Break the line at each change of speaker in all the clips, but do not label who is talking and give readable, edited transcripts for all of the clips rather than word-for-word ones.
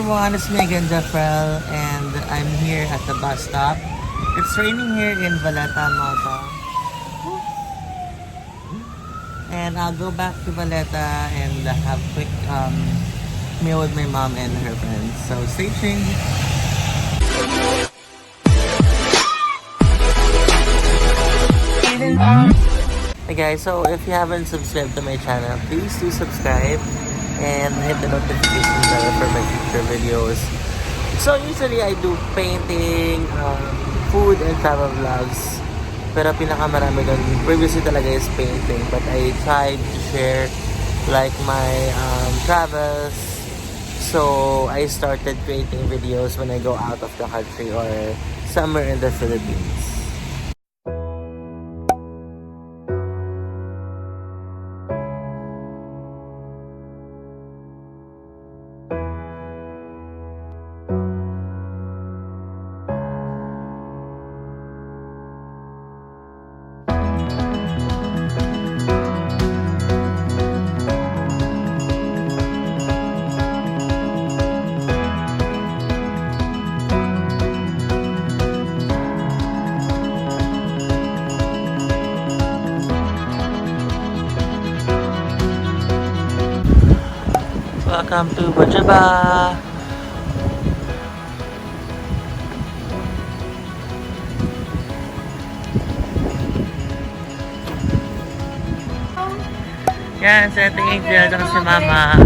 everyone, it's me again, Jeffrel, and I'm here at the bus stop. It's raining here in Valletta, Malta. And I'll go back to Valletta and have a quick meal with my mom and her friends. So stay tuned. Hey guys, so if you haven't subscribed to my channel, please do subscribe and hit the notification bell for my future videos. So usually I do painting, food and travel vlogs. Pero pinakamarami doon previously talaga is painting. But I tried to share like my travels. So I started creating videos when I go out of the country or somewhere in the Philippines. Welcome to Bugibba. Yan, sa ating Angel, ito si Mama.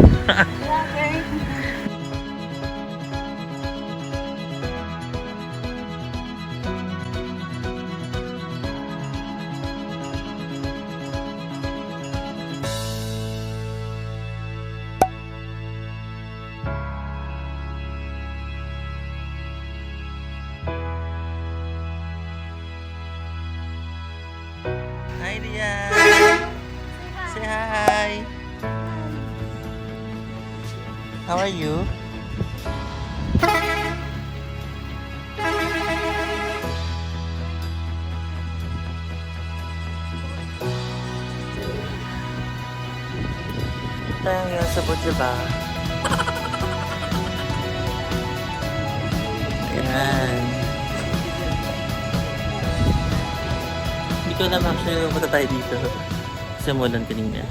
Hi, Dia. Say hi. How are you? Tayo ngayon sa Bugibba. Ayan. Hindi ko alam actually punta tayo dito. Kasi umulan kanina.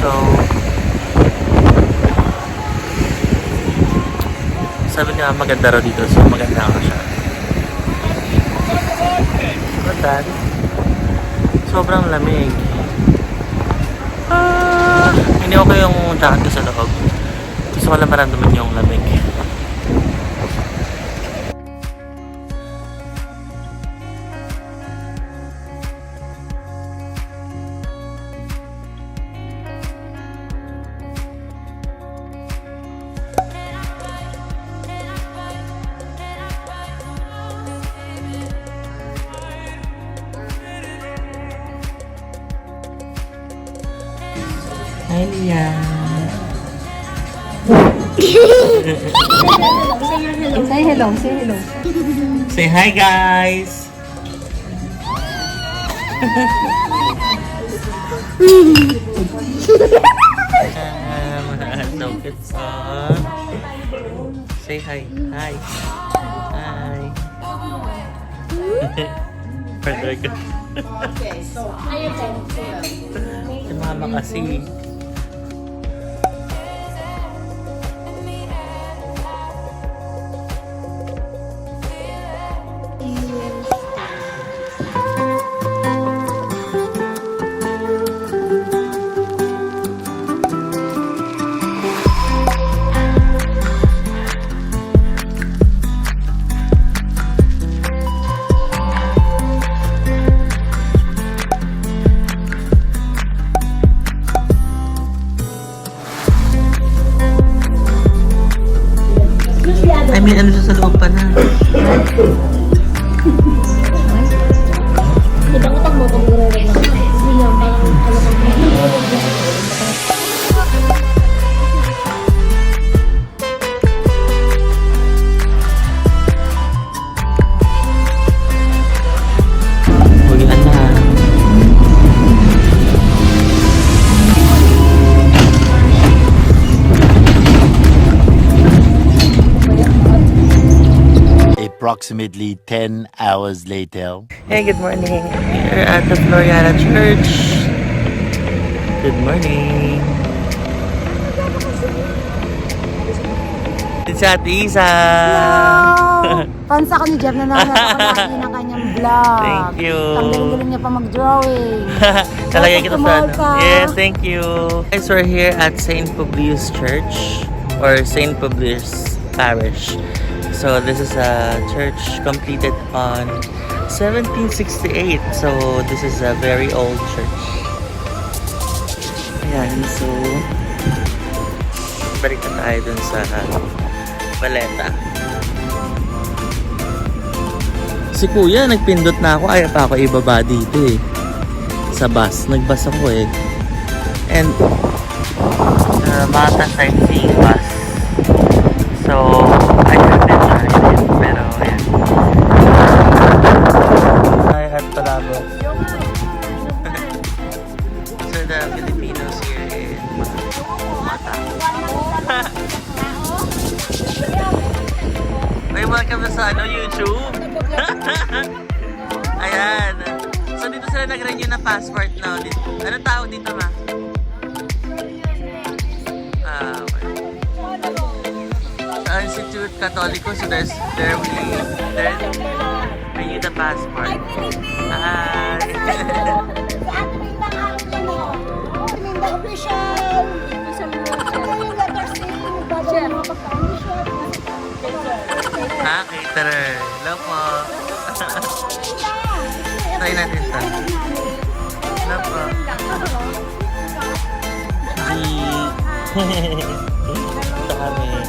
So, sabi nga maganda raw dito, so maganda ako siya. But sobrang lamig. Hindi ako yung jacket ko sa loob. Gusto ko lang maramdaman yung lamig. Hi, Lia.
Say hello, say hello.
Say hi, guys. So good song. Say hi. Hi. Hi. Hardrock.
Okay, so
Si Mama kasi. mean, ano siya sa loob pala?
Kita ko pag mapag-uray lang. Hindi yan, parang
Uwian na.
Approximately 10 hours later.
Hey, good morning. We're at the Floriana Church. Good morning. It's Ate Isa.
hello! Fans ako ni Jeff na nanonood ako lagi ng kanyang vlog.
Thank you.
Ang galing-galing niya pa mag-drawing.
Talagay kita sa ano.
Malta.
Yes, thank you. Guys, we're here at St. Publius Church or St. Publius Parish. So this is a church completed on 1768. So this is a very old church. Ayan, so balik na tayo dun sa Valletta. Si Kuya, nagpindot na ako. Ayaw pa ako ibaba dito eh. Sa bus. Nagbus ako eh. And Malta sightseeing bus. So, I have been trying it. Pero, ayan. Hi, at Palabos. So, the Filipinos here in Malta. May welcome na sa YouTube. Ayan. So, dito sila nag-renew na passport na. Anong tawag dito, ma? Okay. Sa Institute Catholico, so they renew the passport. Hi. Ha, caterer. Hello po. Try natin ito. Hello po. Ito kami.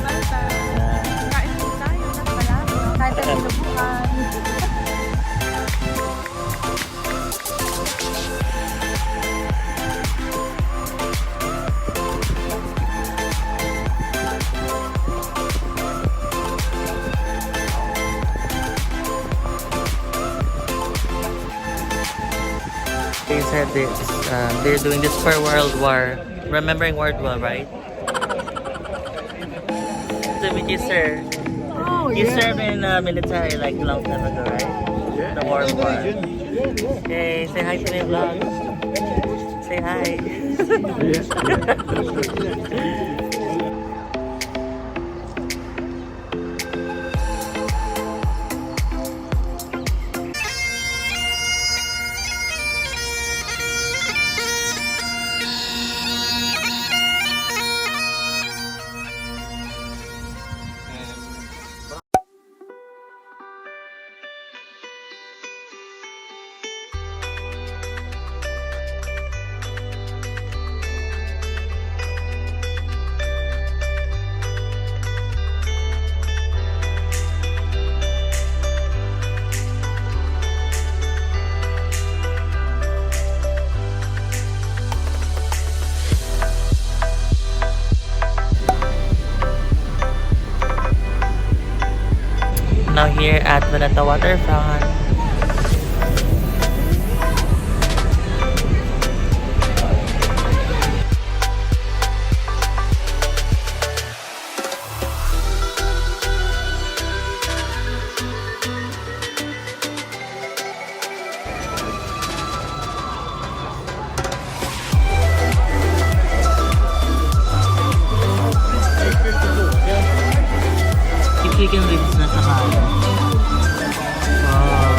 They said this, they're doing this for World War. Remembering World War, right? To meet you, sir.
Oh,
You served in military like long time ago, right? The World War. Hey, say hi to my vlog. Say hi. Now here at Valletta Waterfront. Chicken wings na sa kanan. Wow.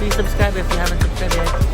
please subscribe if you haven't subscribed yet.